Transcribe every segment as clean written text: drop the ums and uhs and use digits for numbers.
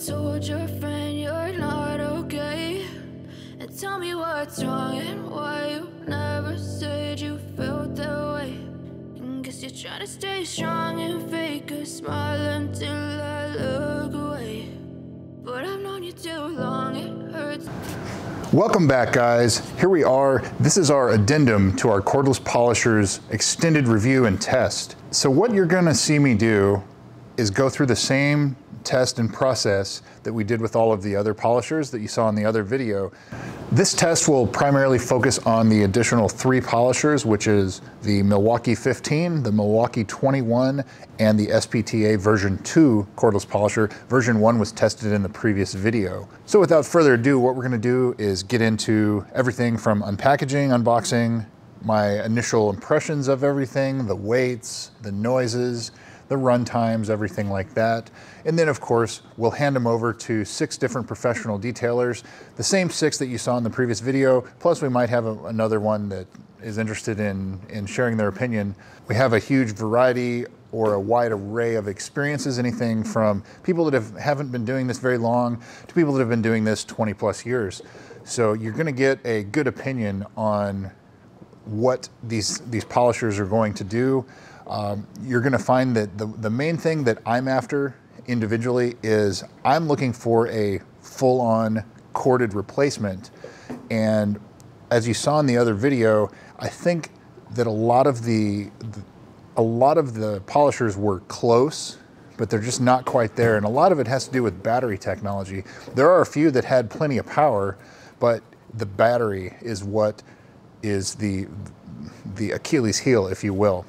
told your friend you're not okay, and tell me what's wrong and why you never said you felt that way. And guess you're trying to stay strong and fake a smile until I look away. But I've known you too long, it hurts. Welcome back, guys. Here we are. This is our addendum to our Cordless Polisher's extended review and test. So what you're gonna see me do is go through the same test and process that we did with all of the other polishers that you saw in the other video. This test will primarily focus on the additional 3 polishers, which is the Milwaukee 15, the Milwaukee 21, and the SPTA version 2 cordless polisher. Version 1 was tested in the previous video. So without further ado, what we're gonna do is get into everything from unpackaging, unboxing, my initial impressions of everything, the weights, the noises, the run times, everything like that. And then of course, we'll hand them over to 6 different professional detailers, the same 6 that you saw in the previous video, plus we might have another one that is interested in sharing their opinion. We have a huge variety or a wide array of experiences, anything from people that haven't been doing this very long to people that have been doing this 20 plus years. So you're gonna get a good opinion on what these polishers are going to do. You're gonna find that the main thing that I'm after individually is I'm looking for a full-on corded replacement. And as you saw in the other video, I think that a lot of the polishers were close, but they're just not quite there. And a lot of it has to do with battery technology. There are a few that had plenty of power, but the battery is what is the Achilles heel, if you will.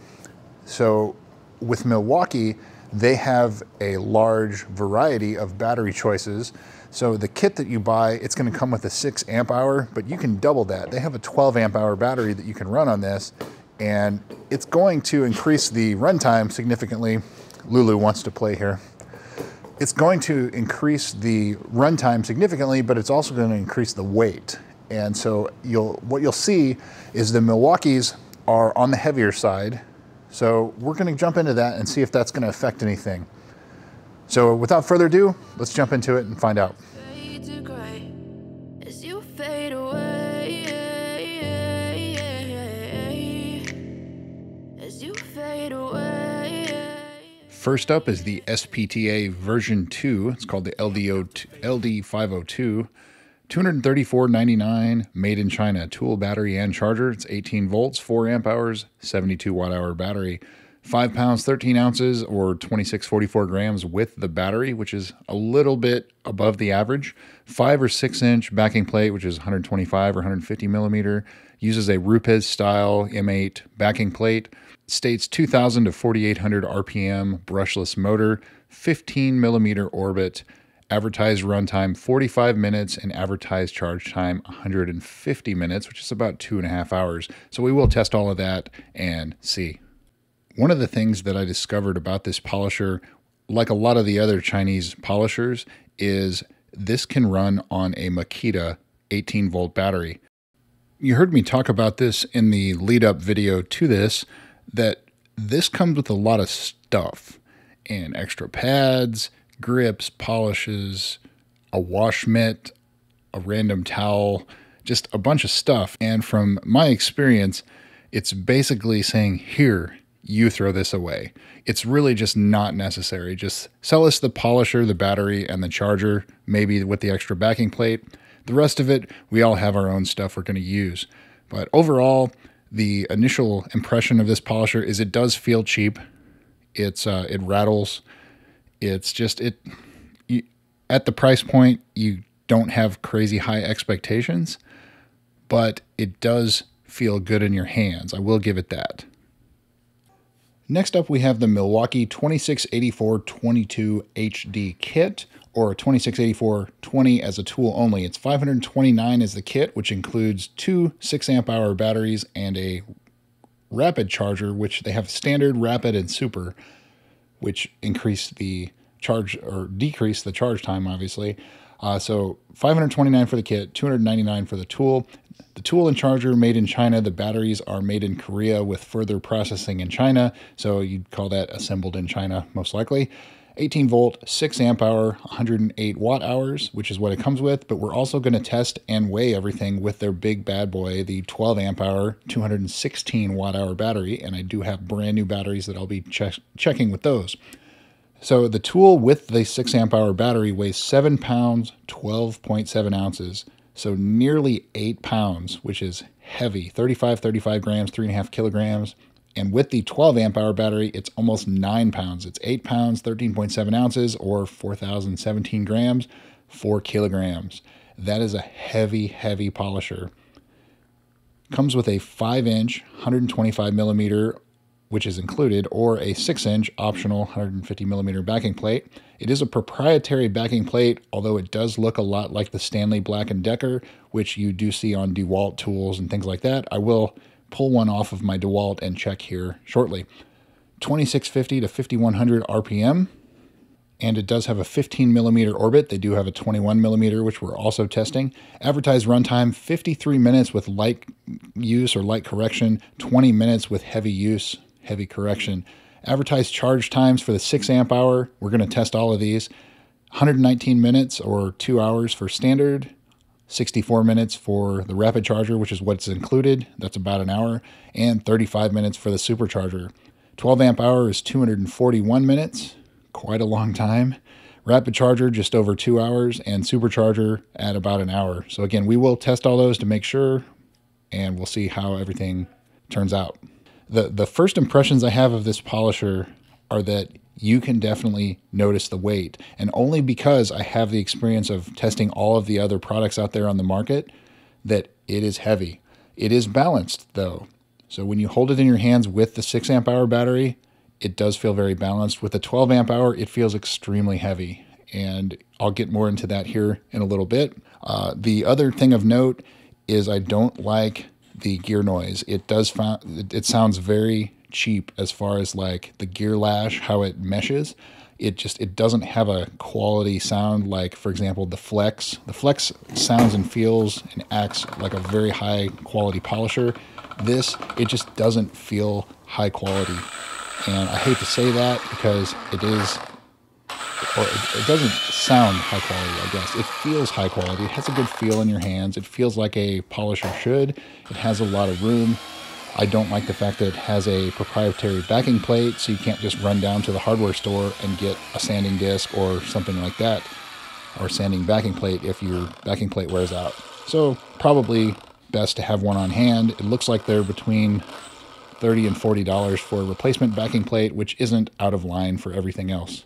So with Milwaukee, they have a large variety of battery choices. So the kit that you buy, it's gonna come with a 6 amp hour, but you can double that. They have a 12 amp hour battery that you can run on this, and it's going to increase the runtime significantly. Lulu wants to play here. It's going to increase the runtime significantly, but it's also gonna increase the weight. And so what you'll see is the Milwaukees are on the heavier side. So we're gonna jump into that and see if that's gonna affect anything. So without further ado, let's jump into it and find out. First up is the SPTA version 2. It's called the LD502. $234.99, made in China, tool, battery, and charger. It's 18 volts, 4 amp hours, 72 watt hour battery. 5 pounds, 13 ounces, or 2644 grams with the battery, which is a little bit above the average. 5 or 6 inch backing plate, which is 125 or 150 millimeter. Uses a Rupes style M8 backing plate. States 2000 to 4800 RPM brushless motor, 15 millimeter orbit. Advertised runtime 45 minutes and advertised charge time 150 minutes, which is about 2.5 hours. So we will test all of that and see. One of the things that I discovered about this polisher, like a lot of the other Chinese polishers, is this can run on a Makita 18 volt battery. You heard me talk about this in the lead up video to this, that this comes with a lot of stuff and extra pads, grips, polishes, a wash mitt, a random towel, just a bunch of stuff. And from my experience, it's basically saying, here, you throw this away. It's really just not necessary. Just sell us the polisher, the battery, and the charger, maybe with the extra backing plate. The rest of it, we all have our own stuff we're gonna use. But overall, the initial impression of this polisher is it does feel cheap. It rattles. It's just, at the price point, you don't have crazy high expectations, but it does feel good in your hands. I will give it that. Next up, we have the Milwaukee 2684-22 HD kit, or 2684-20 as a tool only. It's $529 as the kit, which includes 2 6 amp hour batteries and a rapid charger, which they have standard, rapid, and super, which increase the charge or decrease the charge time, obviously. So $529 for the kit, $299 for the tool. The tool and charger made in China. The batteries are made in Korea with further processing in China. So you'd call that assembled in China, most likely. 18 volt, 6 amp hour, 108 watt hours, which is what it comes with, but we're also going to test and weigh everything with their big bad boy, the 12 amp hour, 216 watt hour battery, and I do have brand new batteries that I'll be checking with those. So the tool with the 6 amp hour battery weighs 7 pounds, 12.7 ounces, so nearly 8 pounds, which is heavy, 35 grams, 3.5 kilograms. And with the 12 amp hour battery, it's almost 9 pounds. It's 8 pounds, 13.7 ounces, or 4,017 grams, 4 kilograms. That is a heavy, heavy polisher. Comes with a 5-inch, 125 millimeter, which is included, or a 6-inch optional 150 millimeter backing plate. It is a proprietary backing plate, although it does look a lot like the Stanley Black & Decker, which you do see on DeWalt tools and things like that. I will pull one off of my DeWalt and check here shortly. 2650 to 5100 RPM, and it does have a 15 millimeter orbit. They do have a 21 millimeter, which we're also testing. Advertised runtime, 53 minutes with light use or light correction, 20 minutes with heavy use, heavy correction. Advertised charge times for the 6 amp hour, we're going to test all of these. 119 minutes or 2 hours for standard, 64 minutes for the rapid charger, which is what's included. That's about an hour. And 35 minutes for the supercharger. 12 amp hour is 241 minutes. Quite a long time. Rapid charger, just over 2 hours. And supercharger at about an hour. So again, we will test all those to make sure. And we'll see how everything turns out. The first impressions I have of this polisher are that you can definitely notice the weight, and only because I have the experience of testing all of the other products out there on the market, that it is heavy. It is balanced though. So when you hold it in your hands with the 6 amp hour battery, it does feel very balanced. With the 12 amp hour, it feels extremely heavy, and I'll get more into that here in a little bit. The other thing of note is I don't like the gear noise. It sounds very cheap as far as like the gear lash, how it meshes. It doesn't have a quality sound like, for example, the Flex. The Flex sounds and feels and acts like a very high quality polisher. It just doesn't feel high quality. And I hate to say that because it is, or it doesn't sound high quality, I guess. It feels high quality. It has a good feel in your hands. It feels like a polisher should. It has a lot of room. I don't like the fact that it has a proprietary backing plate, so you can't just run down to the hardware store and get a sanding disc or something like that, or sanding backing plate if your backing plate wears out. So probably best to have one on hand. It looks like they're between $30 and $40 for a replacement backing plate, which isn't out of line for everything else.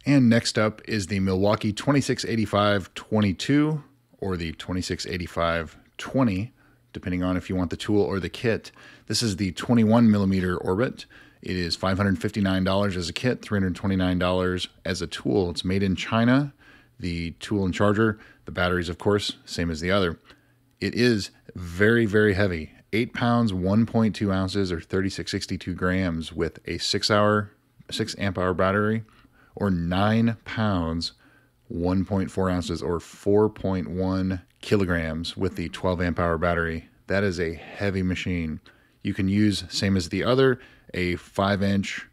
And next up is the Milwaukee 2685-22 or the 2685-20, depending on if you want the tool or the kit. This is the 21 millimeter orbit. It is $559 as a kit, $329 as a tool. It's made in China. The tool and charger, the batteries, of course, same as the other. It is very, very heavy. 8 pounds, 1.2 ounces, or 3662 grams with a 6 amp hour battery, or 9 pounds, 1.4 ounces, or 4.1 kilograms with the 12 amp hour battery. That is a heavy machine. You can use, same as the other, a 5-inch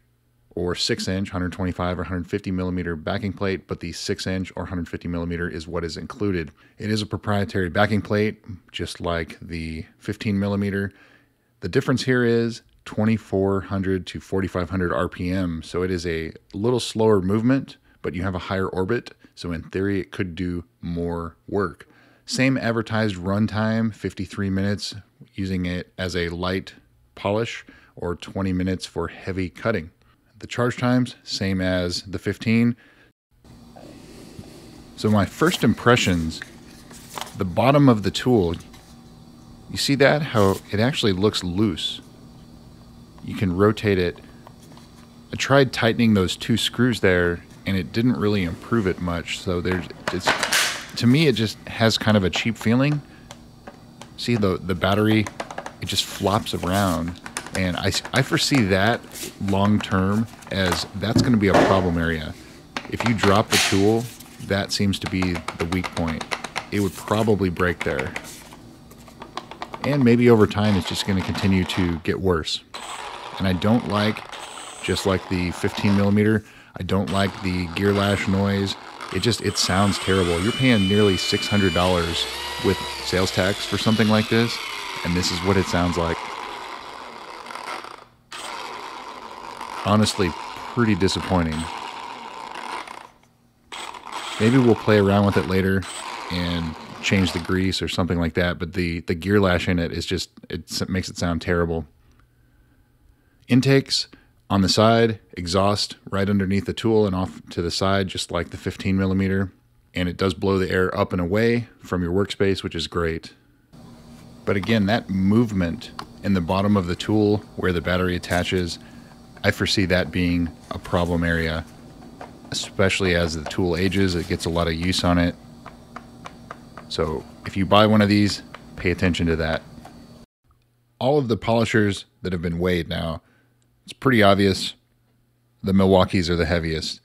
or 6-inch, 125 or 150 millimeter backing plate, but the 6-inch or 150 millimeter is what is included. It is a proprietary backing plate, just like the 15 millimeter. The difference here is 2,400 to 4,500 RPM. So it is a little slower movement, but you have a higher orbit. So in theory, it could do more work. Same advertised runtime, 53 minutes, using it as a light polish, or 20 minutes for heavy cutting. The charge times, same as the 15. So my first impressions, the bottom of the tool, you see that? How it actually looks loose. You can rotate it. I tried tightening those 2 screws there, and it didn't really improve it much. So to me, it just has kind of a cheap feeling. See the battery it just flops around. And I foresee that long term as that's going to be a problem area. If you drop the tool, that seems to be the weak point. It would probably break there. And maybe over time it's just going to continue to get worse. And I don't like, just like the 15mm, I don't like the gear lash noise. It sounds terrible. You're paying nearly $600 with sales tax for something like this, and this is what it sounds like. Honestly, pretty disappointing. Maybe we'll play around with it later and change the grease or something like that, but the gear lash in it is just, it makes it sound terrible. Intakes on the side, exhaust right underneath the tool and off to the side, just like the 15mm, and it does blow the air up and away from your workspace, which is great. But again, that movement in the bottom of the tool where the battery attaches, I foresee that being a problem area, especially as the tool ages. It gets a lot of use on it. So if you buy one of these, pay attention to that. All of the polishers that have been weighed now, it's pretty obvious the Milwaukees are the heaviest.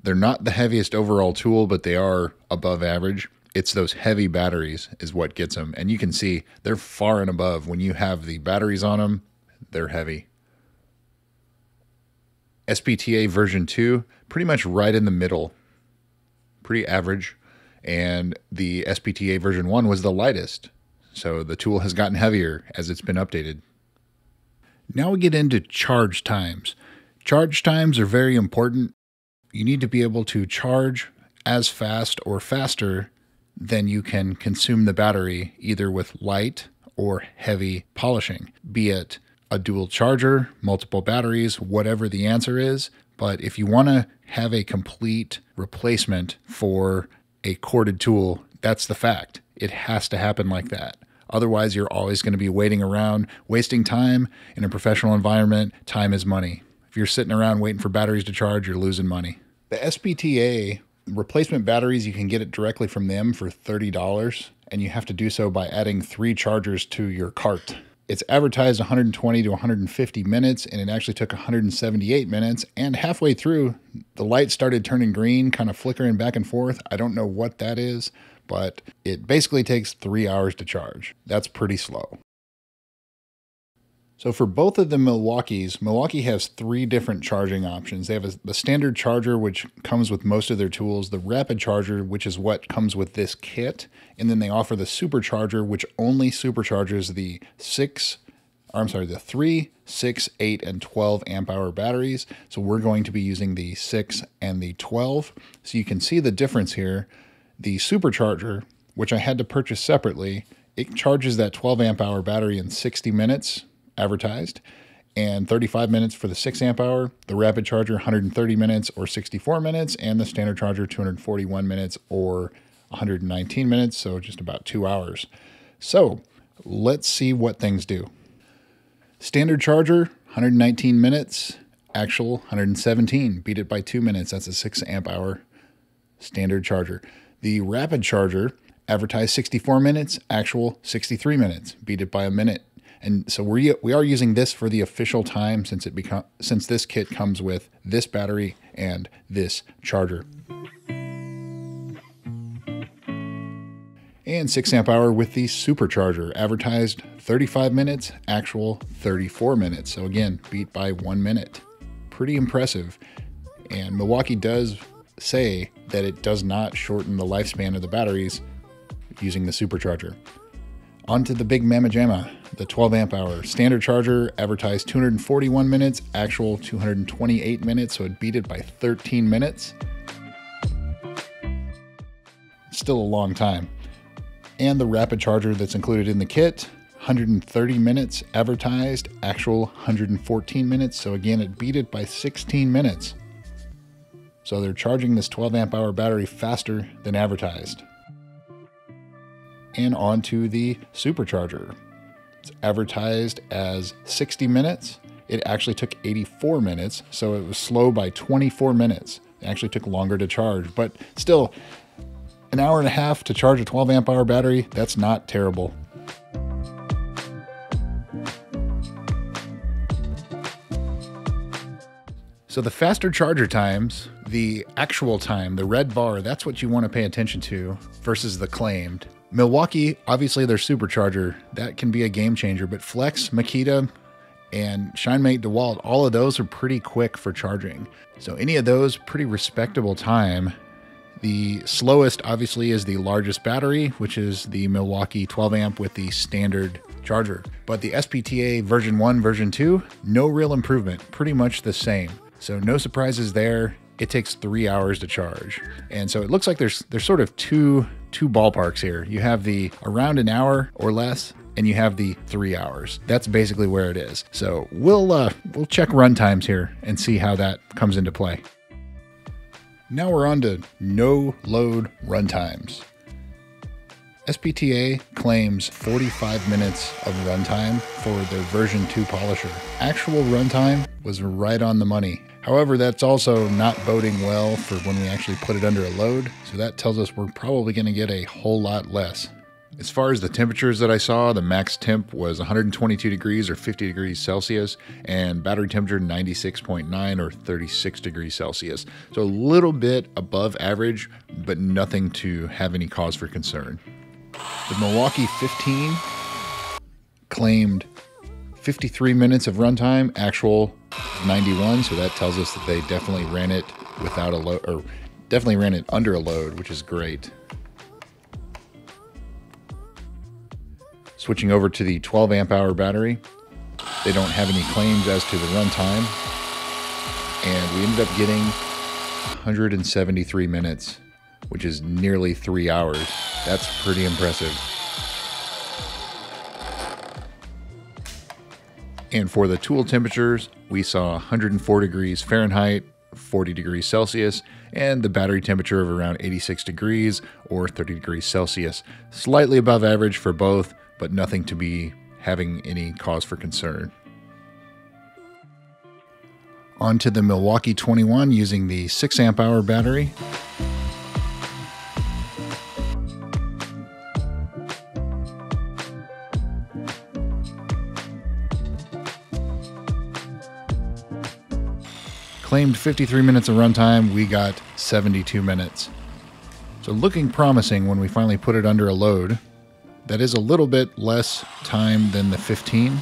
They're not the heaviest overall tool, but they are above average. It's those heavy batteries is what gets them. And you can see they're far and above. When you have the batteries on them, they're heavy. SPTA version 2, pretty much right in the middle. Pretty average. And the SPTA version 1 was the lightest. So the tool has gotten heavier as it's been updated. Now we get into charge times. Charge times are very important. You need to be able to charge as fast or faster than you can consume the battery, either with light or heavy polishing, be it a dual charger, multiple batteries, whatever the answer is. But if you want to have a complete replacement for a corded tool, that's the fact. It has to happen like that. Otherwise, you're always going to be waiting around, wasting time. In a professional environment, time is money. If you're sitting around waiting for batteries to charge, you're losing money. The SPTA replacement batteries, you can get it directly from them for $30, and you have to do so by adding 3 chargers to your cart. It's advertised 120 to 150 minutes, and it actually took 178 minutes, and halfway through, the light started turning green, kind of flickering back and forth. I don't know what that is, but it basically takes 3 hours to charge. That's pretty slow. So for both of the Milwaukees, Milwaukee has 3 different charging options. They have the standard charger, which comes with most of their tools, the rapid charger, which is what comes with this kit, and then they offer the supercharger, which only supercharges the 3, 6, 8, and 12 amp hour batteries. So we're going to be using the 6 and the 12. So you can see the difference here. The supercharger, which I had to purchase separately, it charges that 12 amp hour battery in 60 minutes, advertised, and 35 minutes for the 6 amp hour. The rapid charger, 130 minutes or 64 minutes, and the standard charger, 241 minutes or 119 minutes, so just about 2 hours. So let's see what things do. Standard charger, 119 minutes, actual 117, beat it by 2 minutes. That's a 6 amp hour standard charger. The rapid charger, advertised 64 minutes, actual 63 minutes, beat it by a minute. And so we are using this for the official time since this kit comes with this battery and this charger. And 6 amp hour with the supercharger, advertised 35 minutes, actual 34 minutes. So again, beat by 1 minute. Pretty impressive. And Milwaukee does say that it does not shorten the lifespan of the batteries using the supercharger. Onto the big mamma jamma, the 12 amp hour. Standard charger, advertised 241 minutes, actual 228 minutes, so it beat it by 13 minutes. Still a long time. And the rapid charger that's included in the kit, 130 minutes advertised, actual 114 minutes, so again, it beat it by 16 minutes. So they're charging this 12 amp hour battery faster than advertised. And onto the supercharger. It's advertised as 60 minutes. It actually took 84 minutes, so it was slow by 24 minutes. It actually took longer to charge, but still, an hour and a half to charge a 12 amp hour battery, that's not terrible. So the faster charger times, the actual time, the red bar, that's what you want to pay attention to versus the claimed. Milwaukee, obviously their supercharger, that can be a game changer, but Flex, Makita, and Shinemate, DeWalt, all of those are pretty quick for charging. So any of those, pretty respectable time. The slowest obviously is the largest battery, which is the Milwaukee 12 amp with the standard charger. But the SPTA version 1, version 2, no real improvement, pretty much the same. So no surprises there. It takes 3 hours to charge. And so it looks like there's sort of two ballparks here. You have the around an hour or less, and you have the 3 hours. That's basically where it is. So we'll check run times here and see how that comes into play. Now we're on to no load run times. SPTA claims 45 minutes of runtime for their version 2 polisher. Actual runtime was right on the money. However, that's also not boding well for when we actually put it under a load. So that tells us we're probably going to get a whole lot less. As far as the temperatures that I saw, the max temp was 122 degrees or 50 degrees Celsius, and battery temperature 96.9 or 36 degrees Celsius. So a little bit above average, but nothing to have any cause for concern. The Milwaukee 15 claimed 53 minutes of runtime, actual 91, so that tells us that they definitely ran it without a load, or definitely ran it under a load, which is great. Switching over to the 12 amp hour battery, they don't have any claims as to the runtime, and we ended up getting 173 minutes, which is nearly 3 hours. That's pretty impressive. And for the tool temperatures, we saw 104 degrees Fahrenheit, 40 degrees Celsius, and the battery temperature of around 86 degrees or 30 degrees Celsius. Slightly above average for both, but nothing to be having any cause for concern. On to the Milwaukee 21 using the 6 amp hour battery. Claimed 53 minutes of runtime, we got 72 minutes. So looking promising when we finally put it under a load. That is a little bit less time than the 15.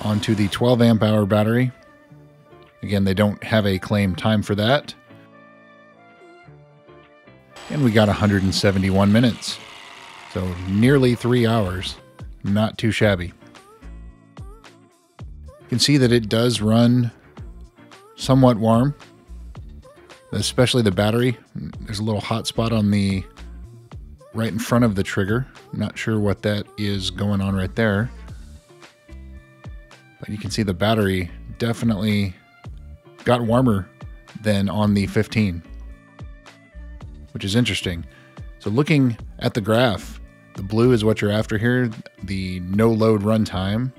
Onto the 12 amp hour battery. Again, they don't have a claimed time for that. And we got 171 minutes. So nearly 3 hours. Not too shabby. You can see that it does run somewhat warm, especially the battery. There's a little hot spot on the right in front of the trigger. Not sure what that is going on right there, but you can see the battery definitely got warmer than on the 15, which is interesting. So looking at the graph, the blue is what you're after here, the no load runtime.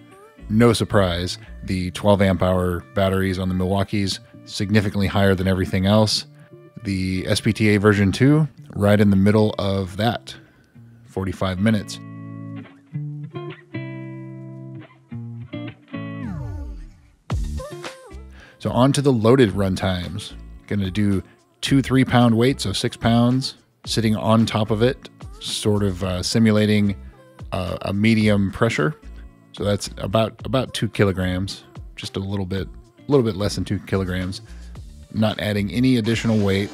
No surprise, the 12 amp hour batteries on the Milwaukees significantly higher than everything else. The SPTA version 2, right in the middle of that, 45 minutes. So on to the loaded run times. Gonna do 2 3-pound weights, so 6 pounds, sitting on top of it, sort of simulating a medium pressure. So that's about 2 kilograms, just a little bit less than 2 kilograms. Not adding any additional weight.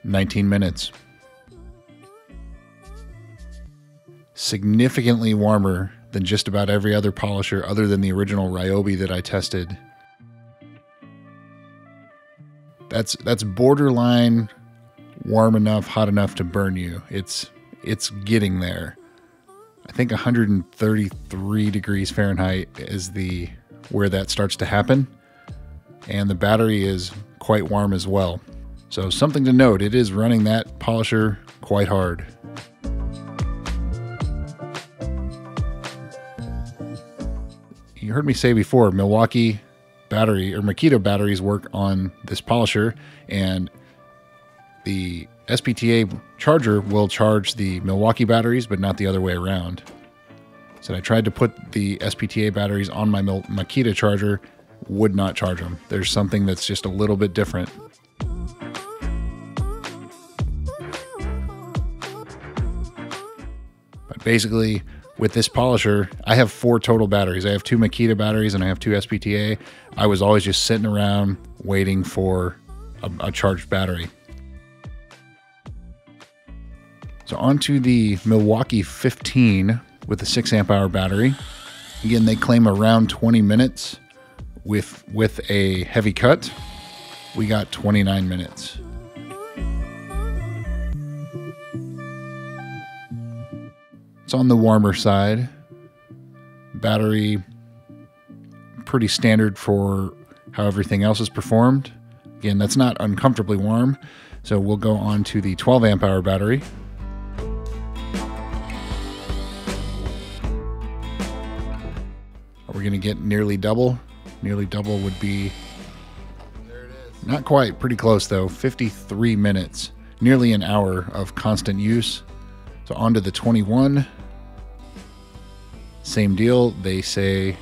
$19 minutes. Significantly warmer than just about every other polisher other than the original Ryobi that I tested. That's borderline warm enough, hot enough to burn you. It's getting there. I think 133 degrees Fahrenheit is where that starts to happen. And the battery is quite warm as well. So something to note, it is running that polisher quite hard. You heard me say before, Milwaukee battery or Makita batteries work on this polisher, and the SPTA charger will charge the Milwaukee batteries, but not the other way around. So I tried to put the SPTA batteries on my Makita charger, would not charge them. There's something that's just a little bit different. But basically, with this polisher, I have 4 total batteries. I have 2 Makita batteries and I have 2 SPTA. I was always just sitting around waiting for a charged battery. So onto the Milwaukee 15 with a 6 amp hour battery. Again, they claim around 20 minutes with a heavy cut. We got 29 minutes. It's on the warmer side. Battery, pretty standard for how everything else is performed. Again, that's not uncomfortably warm. So we'll go on to the 12 amp hour battery. We're gonna get nearly double. Nearly double would be, there it is. Not quite, pretty close though, 53 minutes. Nearly an hour of constant use. So onto the 21. Same deal, they say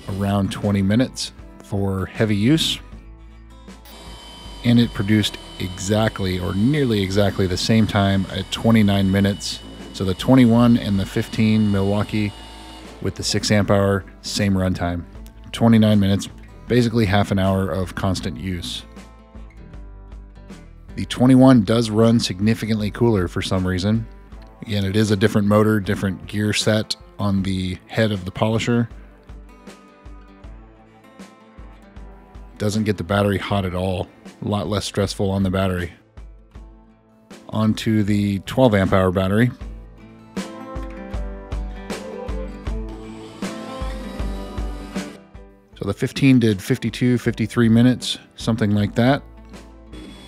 around 20 minutes for heavy use. And it produced exactly or nearly exactly the same time at 29 minutes. So the 21 and the 15 Milwaukee with the 6 amp hour, same runtime. 29 minutes, basically half an hour of constant use. The 21 does run significantly cooler for some reason. Again, it is a different motor, different gear set on the head of the polisher. Doesn't get the battery hot at all. A lot less stressful on the battery. Onto the 12 amp hour battery. So the 15 did 52, 53 minutes, something like that.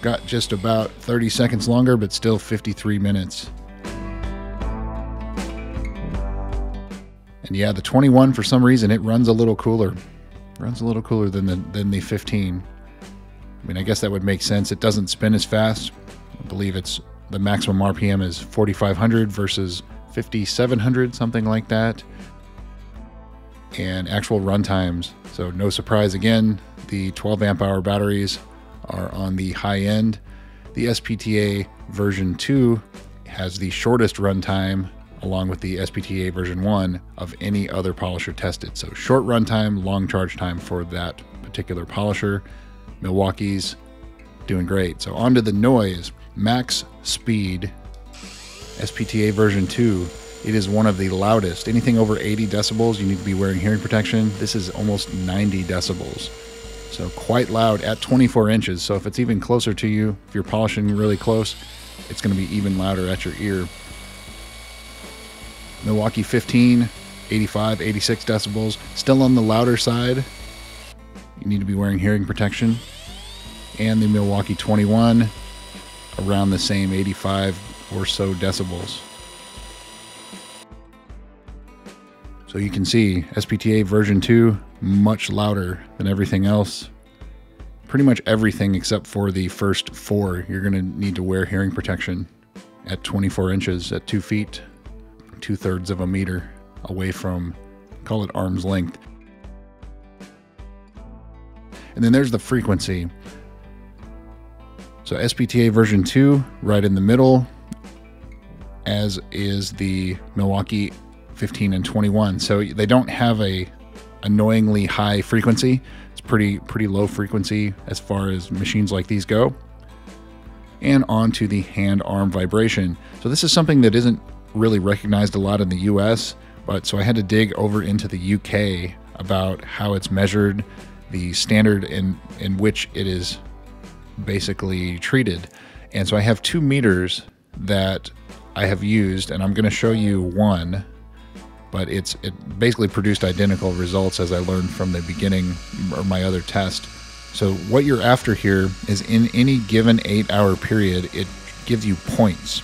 Got just about 30 seconds longer, but still 53 minutes. And yeah, the 21, for some reason, it runs a little cooler. Runs a little cooler than the 15. I mean, I guess that would make sense. It doesn't spin as fast. I believe it's the maximum RPM is 4,500 versus 5,700, something like that. And actual run times. So no surprise again, the 12 amp hour batteries are on the high end. The SPTA version 2 has the shortest runtime along with the SPTA version 1 of any other polisher tested. So short runtime, long charge time for that particular polisher. Milwaukee's doing great. So onto the noise, max speed, SPTA version 2. It is one of the loudest. Anything over 80 decibels, you need to be wearing hearing protection. This is almost 90 decibels. So quite loud at 24 inches. So if it's even closer to you, if you're polishing really close, it's going to be even louder at your ear. Milwaukee 15, 85, 86 decibels. Still on the louder side. You need to be wearing hearing protection. And the Milwaukee 21, around the same 85 or so decibels. So you can see SPTA version 2, much louder than everything else. Pretty much everything except for the first 4, you're going to need to wear hearing protection at 24 inches, at 2 feet, 2/3 of a meter away from, call it arm's length. And then there's the frequency. So SPTA version 2, right in the middle, as is the Milwaukee 15 and 21. So they don't have a annoyingly high frequency. It's pretty low frequency as far as machines like these go. And on to the hand arm vibration. So this is something that isn't really recognized a lot in the US, but so I had to dig over into the UK about how it's measured, the standard in which it is basically treated. And so I have 2 meters that I have used, and I'm going to show you one, but it basically produced identical results as I learned from the beginning or my other test. So what you're after here is in any given 8-hour period, it gives you points.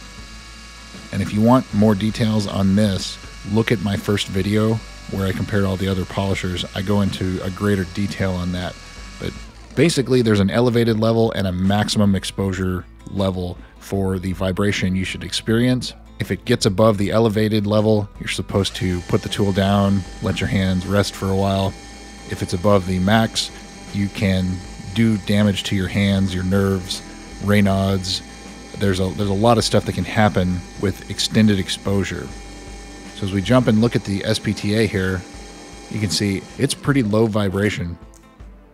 And if you want more details on this, look at my first video where I compared all the other polishers. I go into a greater detail on that. But basically there's an elevated level and a maximum exposure level for the vibration you should experience. If it gets above the elevated level, you're supposed to put the tool down, let your hands rest for a while. If it's above the max, you can do damage to your hands, your nerves, Raynaud's. There's a lot of stuff that can happen with extended exposure. So as we jump and look at the SPTA here, you can see it's pretty low vibration.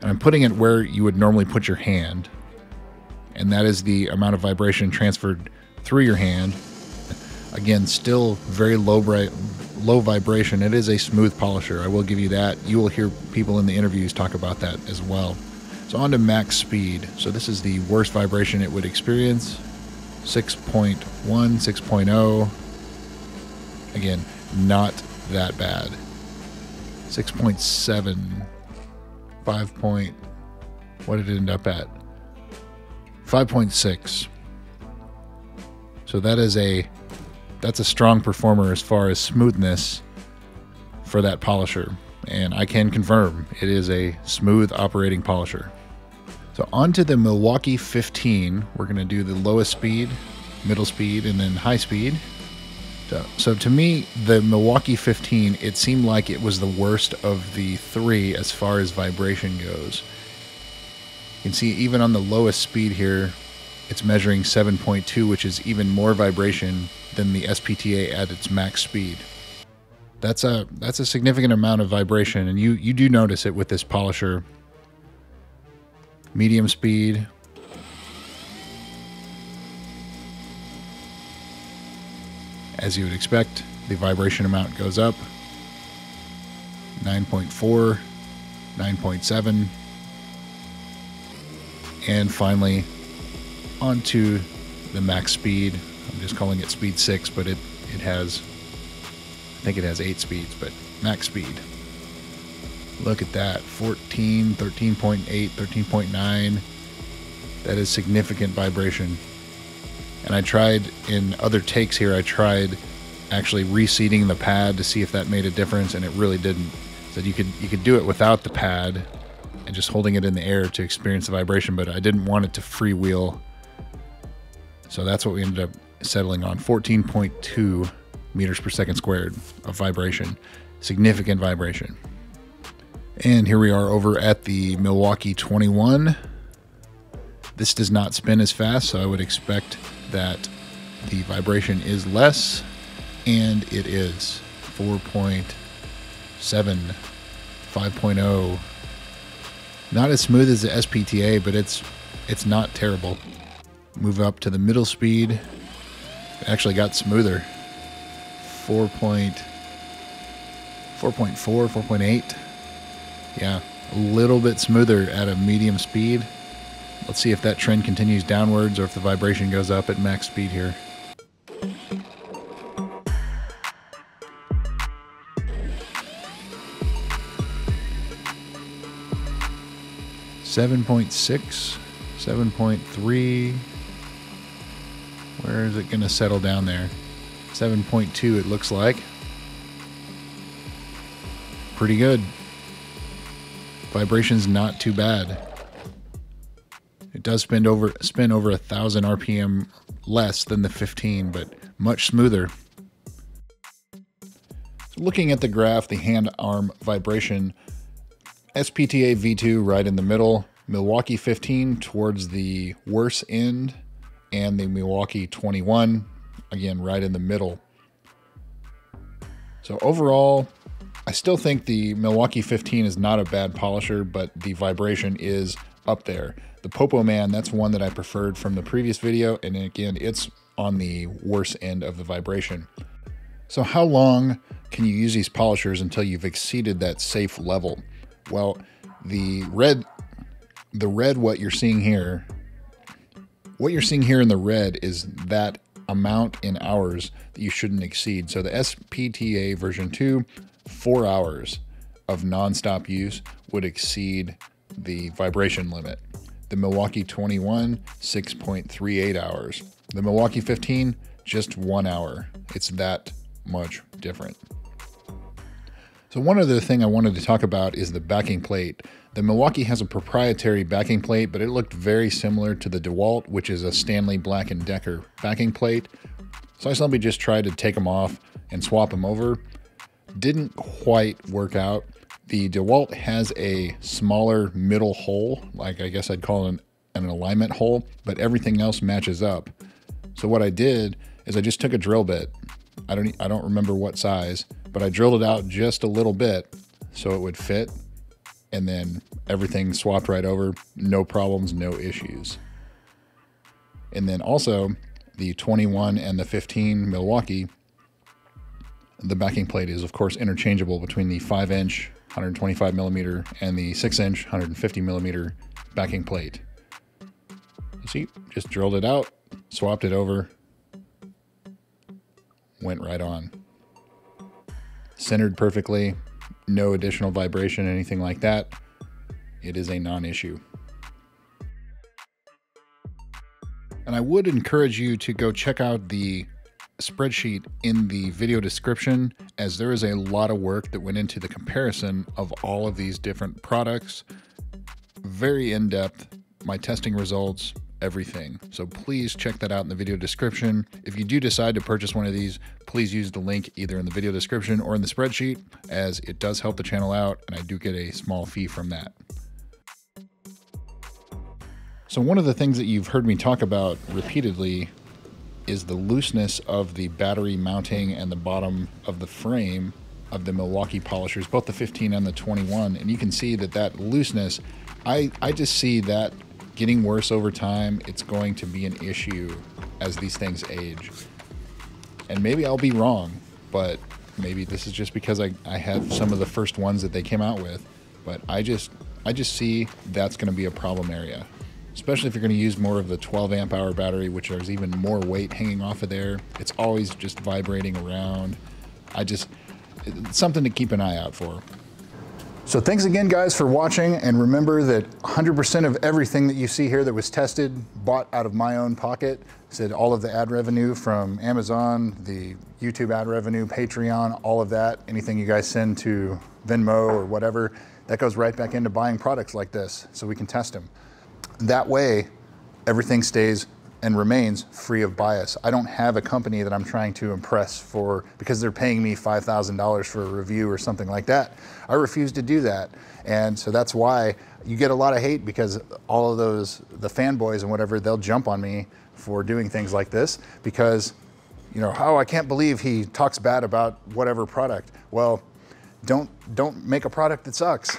And I'm putting it where you would normally put your hand. And that is the amount of vibration transferred through your hand. Again, still very low vibration. It is a smooth polisher, I will give you that. You will hear people in the interviews talk about that as well. So on to max speed. So this is the worst vibration it would experience. 6.1, 6.0. Again, not that bad. 6.7, 5 point, what did it end up at? 5.6. So that's a strong performer as far as smoothness for that polisher. And I can confirm it is a smooth operating polisher. So onto the Milwaukee 15, we're going to do the lowest speed, middle speed, and then high speed. So to me, the Milwaukee 15, it seemed like it was the worst of the three as far as vibration goes. You can see even on the lowest speed here, it's measuring 7.2, which is even more vibration than the SPTA at its max speed. That's a significant amount of vibration, and you do notice it with this polisher. Medium speed. As you would expect, the vibration amount goes up. 9.4, 9.7, and finally onto the max speed. I'm just calling it speed 6, but it has, I think it has 8 speeds, but max speed. Look at that, 14, 13.8, 13.9. That is significant vibration. And I tried in other takes here, I tried actually reseating the pad to see if that made a difference, and it really didn't. So you could do it without the pad and just holding it in the air to experience the vibration, but I didn't want it to freewheel. So that's what we ended up settling on, 14.2 meters per second squared of vibration. Significant vibration. And here we are over at the Milwaukee 21. This does not spin as fast, so I would expect that the vibration is less, and it is 4.7, 5.0. Not as smooth as the SPTA, but it's not terrible. Move up to the middle speed. It actually got smoother. 4.4, 4.8. Yeah, a little bit smoother at a medium speed. Let's see if that trend continues downwards or if the vibration goes up at max speed here. .6, 7.3. Where is it going to settle down there? 7.2 it looks like. Pretty good. Vibration's not too bad. It does spin over 1,000 RPM less than the 15, but much smoother. So looking at the graph, the hand arm vibration, SPTA V2 right in the middle, Milwaukee 15 towards the worst end, and the Milwaukee 21 again right in the middle. So overall, I still think the Milwaukee 15 is not a bad polisher, but the vibration is up there. The POPOMAN, that's one that I preferred from the previous video, and again, it's on the worst end of the vibration. So how long can you use these polishers until you've exceeded that safe level? Well, the red, what you're seeing here in the red is that amount in hours that you shouldn't exceed. So the SPTA version 2, 4 hours of non-stop use would exceed the vibration limit. The Milwaukee 21, 6.38 hours. The Milwaukee 15, just 1 hour. It's that much different. So one other thing I wanted to talk about is the backing plate. The Milwaukee has a proprietary backing plate, but it looked very similar to the DeWalt, which is a Stanley Black & Decker backing plate. So I simply just tried to take them off and swap them over. Didn't quite work out. The DeWalt has a smaller middle hole, like I guess I'd call it an alignment hole, but everything else matches up. So what I did is I just took a drill bit. I don't remember what size, but I drilled it out just a little bit so it would fit, and then everything swapped right over. No problems, no issues. And then also the 21 and the 15 Milwaukee, the backing plate is of course interchangeable between the 5-inch 125mm and the 6-inch 150mm backing plate. See, just drilled it out, swapped it over, went right on. Centered perfectly, no additional vibration, anything like that. It is a non-issue. And I would encourage you to go check out the spreadsheet in the video description, as there is a lot of work that went into the comparison of all of these different products. Very in-depth, my testing results, everything. So please check that out in the video description. If you do decide to purchase one of these, please use the link either in the video description or in the spreadsheet, as it does help the channel out and I do get a small fee from that. So one of the things that you've heard me talk about repeatedly is the looseness of the battery mounting and the bottom of the frame of the Milwaukee polishers, both the 15 and the 21. And you can see that looseness, I just see that getting worse over time. It's going to be an issue as these things age. And maybe I'll be wrong, but maybe this is just because I have some of the first ones that they came out with. But I just see that's going to be a problem area, especially if you're going to use more of the 12 amp hour battery, which there's even more weight hanging off of there. It's always just vibrating around. It's something to keep an eye out for. So thanks again, guys, for watching, and remember that 100% of everything that you see here that was tested, bought out of my own pocket. Said all of the ad revenue from Amazon, the YouTube ad revenue, Patreon, all of that, anything you guys send to Venmo or whatever, that goes right back into buying products like this so we can test them. That way, everything stays and remains free of bias. I don't have a company that I'm trying to impress because they're paying me $5,000 for a review or something like that. I refuse to do that. And so that's why you get a lot of hate, because all of the fanboys and whatever, they'll jump on me for doing things like this because, you know, oh, I can't believe he talks bad about whatever product. Well, don't make a product that sucks.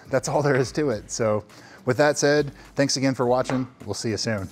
That's all there is to it. So with that said, thanks again for watching. We'll see you soon.